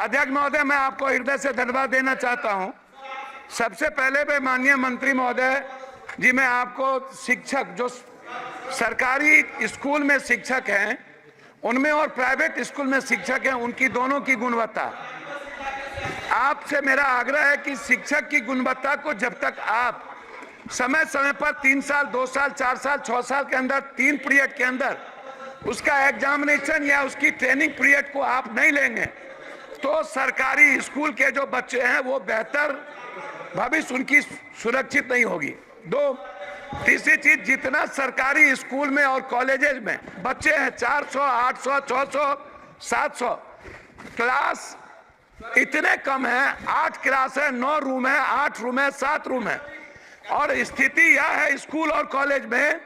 अध्यक्ष महोदय, मैं आपको हृदय से धन्यवाद देना चाहता हूं। सबसे पहले मैं माननीय मंत्री महोदय जी, मैं आपको शिक्षक जो सरकारी स्कूल में शिक्षक हैं उनमें और प्राइवेट स्कूल में शिक्षक हैं, उनकी दोनों की गुणवत्ता, आपसे मेरा आग्रह है कि शिक्षक की गुणवत्ता को जब तक आप समय समय पर 3 साल, 2 साल, 4 साल, 6 साल के अंदर 3 पीरियड के अंदर उसका एग्जामिनेशन या उसकी ट्रेनिंग पीरियड को आप नहीं लेंगे तो सरकारी स्कूल के जो बच्चे हैं वो बेहतर भविष्य उनकी सुरक्षित नहीं होगी। तीसरी चीज, जितना सरकारी स्कूल में और कॉलेजेस में बच्चे हैं 400, 800, 600, 700, क्लास इतने कम है। 8 क्लास है, 9 रूम है, 8 रूम है, 7 रूम है। और स्थिति यह है स्कूल और कॉलेज में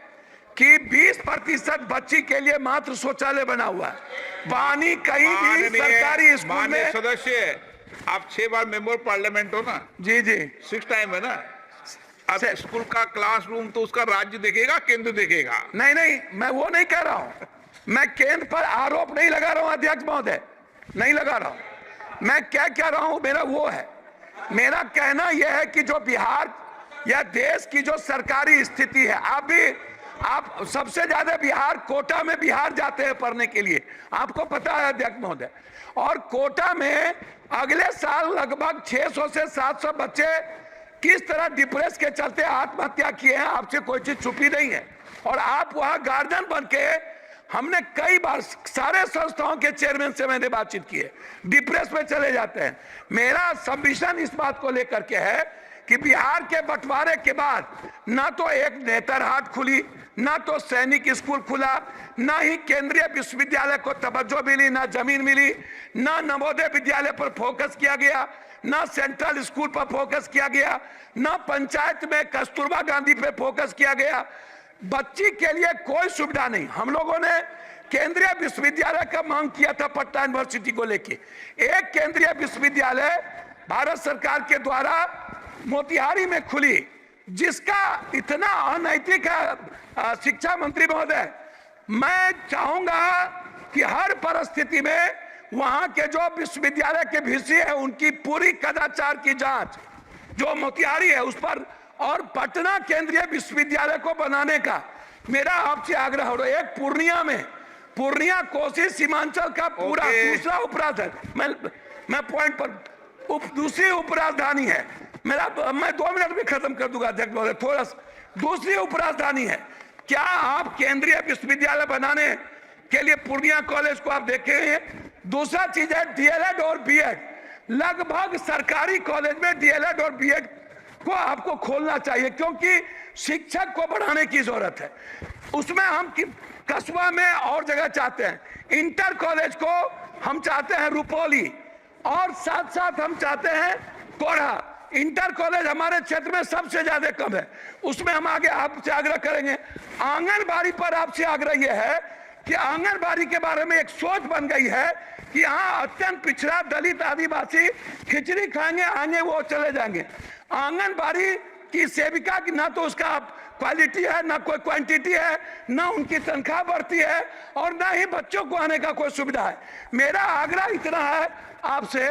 कि 20% बच्ची के लिए मात्र शौचालय बना हुआ है। पानी कहीं भी सरकारी स्कूल में। सदस्य, आप 6 बार मेंबर पार्लियामेंट हो ना? जी जी, 6 टाइम है ना। अब स्कूल का क्लासरूम तो उसका राज्य देखेगा, केंद्र देखेगा? नहीं, मैं वो नहीं कह रहा हूं। मैं केंद्र पर आरोप नहीं लगा रहा हूं अध्यक्ष महोदय, नहीं लगा रहा हूं। मैं क्या कह रहा हूं, मेरा वो है, मेरा कहना यह है कि जो बिहार या देश की जो सरकारी स्थिति है, आप सबसे ज्यादा बिहार कोटा में बिहार जाते हैं पढ़ने के लिए, आपको पता है अध्यक्ष महोदय। और कोटा में अगले साल लगभग 600 से 700 बच्चे किस तरह डिप्रेस के चलते आत्महत्या किए हैं, आपसे कोई चीज छुपी नहीं है। और आप वहां गार्जियन बन के, हमने कई बार सारे संस्थाओं के चेयरमैन से मैंने बातचीत की है, डिप्रेस में चले जाते हैं। मेरा सबमिशन इस बात को लेकर के है कि बिहार के बंटवारे के बाद ना तो एक नेतरहाट खुली, ना तो सैनिक स्कूल खुला, ना ही केंद्रीय विश्वविद्यालय को तवज्जो मिली, ना जमीन मिली, ना नवोदय विद्यालय पर फोकस किया गया, ना सेंट्रल स्कूल पर फोकस किया गया, ना पंचायत में कस्तूरबा गांधी पे फोकस किया गया। बच्ची के लिए कोई सुविधा नहीं। हम लोगों ने केंद्रीय विश्वविद्यालय का मांग किया था पटना यूनिवर्सिटी को लेके। एक केंद्रीय विश्वविद्यालय भारत सरकार के द्वारा मोतिहारी में खुली, जिसका इतना अनैतिक है। शिक्षा मंत्री महोदय, मैं चाहूंगा कि हर परिस्थिति में वहां के जो विश्वविद्यालय के वीसी है उनकी पूरी कदाचार की जांच जो मोतिहारी है उस पर, और पटना केंद्रीय विश्वविद्यालय को बनाने का मेरा आपसे आग्रह हो रहा है। एक पूर्णिया कोसी सीमांचल का पूरा दूसरा उपराजधानी, मैं पॉइंट पर दूसरी उपराजधानी है मेरा, मैं 2 मिनट में खत्म कर दूंगा अध्यक्ष महोदय, थोड़ा दूसरी उपराजधानी है। क्या आप केंद्रीय विश्वविद्यालय बनाने के लिए पूर्णिया कॉलेज को आप देखे हैं? दूसरा चीज है डीएलएड और बीएड। लगभग सरकारी कॉलेज में डीएलएड और बीएड को आपको खोलना चाहिए, क्योंकि शिक्षक को बढ़ाने की जरूरत है। उसमें हम कस्बा में और जगह चाहते हैं, इंटर कॉलेज को हम चाहते हैं रुपौली, और साथ साथ हम चाहते हैं कोढ़ा। इंटर कॉलेज हमारे क्षेत्र में सबसे ज्यादा कम है, उसमें हम आगे आपसे आग्रह करेंगे। आंगनबाड़ी पर आपसे आग्रह यह है कि आंगनबाड़ी के बारे में एक सोच बन गई है कि यहाँ अत्यंत पिछड़ा दलित आदिवासी खिचड़ी खाएंगे, आगे वो चले जाएंगे। आंगनबाड़ी की सेविका की ना तो उसका क्वालिटी है, ना कोई क्वांटिटी है, ना उनकी तनख्वाह बढ़ती है, और ना ही बच्चों को आने का कोई सुविधा है। मेरा आग्रह इतना है आपसे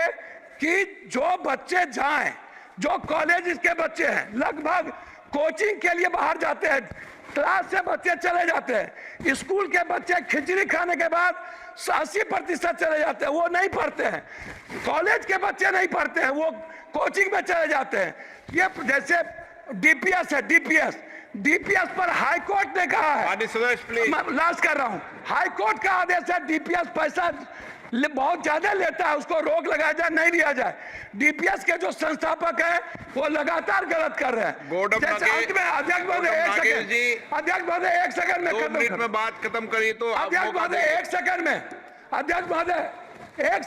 कि जो बच्चे जाएं, जो कॉलेज के बच्चे हैं, लगभग कोचिंग के लिए बाहर जाते हैं, क्लास से बच्चे चले जाते हैं, स्कूल के बच्चे खिचड़ी खाने के बाद 80% चले जाते हैं, वो नहीं पढ़ते हैं। कॉलेज के बच्चे नहीं पढ़ते हैं, वो कोचिंग में चले जाते हैं। ये जैसे डीपीएस है, डीपीएस पर हाई कोर्ट ने कहा है, मैं लास्ट कर रहा हूं, हाई कोर्ट का आदेश है डीपीएस पैसा बहुत ज्यादा लेता है, उसको रोक लगाया जाए, नहीं लिया जाए। डीपीएस के जो संस्थापक है वो लगातार गलत कर रहे हैं। अध्यक्ष महोदय एक सेकंड में 2 मिनट में बात खत्म करिए तो अध्यक्ष महोदय एक सेकंड में, अध्यक्ष महोदय एक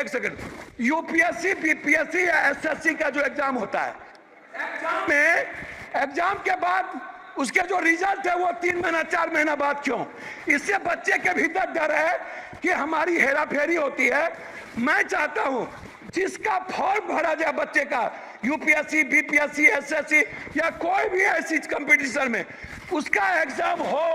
सेकंड। यूपीएससी, बीपीएससी या एसएससी का जो एग्जाम होता है, एग्जाम के बाद उसके जो रिजल्ट है वो 3 महीना 4 महीना बाद क्यों? इससे बच्चे के भीतर डर है कि हमारी हेराफेरी होती है। मैं चाहता हूं जिसका फॉर्म भरा जाए बच्चे का, यूपीएससी, बीपीएससी, एसएससी या कोई भी ऐसी कंपटीशन में, उसका एग्जाम हो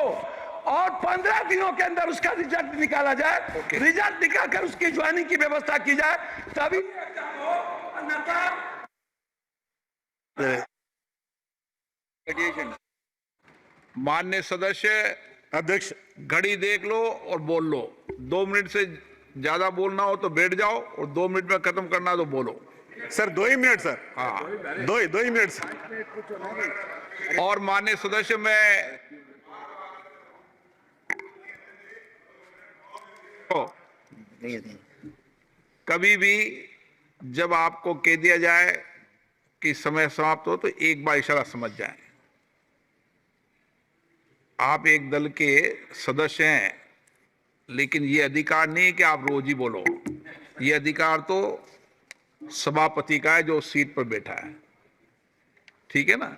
और 15 दिनों के अंदर उसका रिजल्ट निकाला जाए। Okay. रिजल्ट निकालकर उसकी ज्वाइनिंग की व्यवस्था की जाए, तभी अन्यथा माननीय सदस्य, अध्यक्ष, घड़ी देख लो और बोल लो। 2 मिनट से ज्यादा बोलना हो तो बैठ जाओ और 2 मिनट में खत्म करना हो तो बोलो। सर 2 ही मिनट सर, हाँ, 2 ही मिनट सर। और माननीय सदस्य, मैं कभी भी जब आपको कह दिया जाए कि समय समाप्त हो तो एक बार इशारा समझ जाएं। आप एक दल के सदस्य हैं, लेकिन ये अधिकार नहीं है कि आप रोज ही बोलो। ये अधिकार तो सभापति का है जो सीट पर बैठा है। ठीक है ना।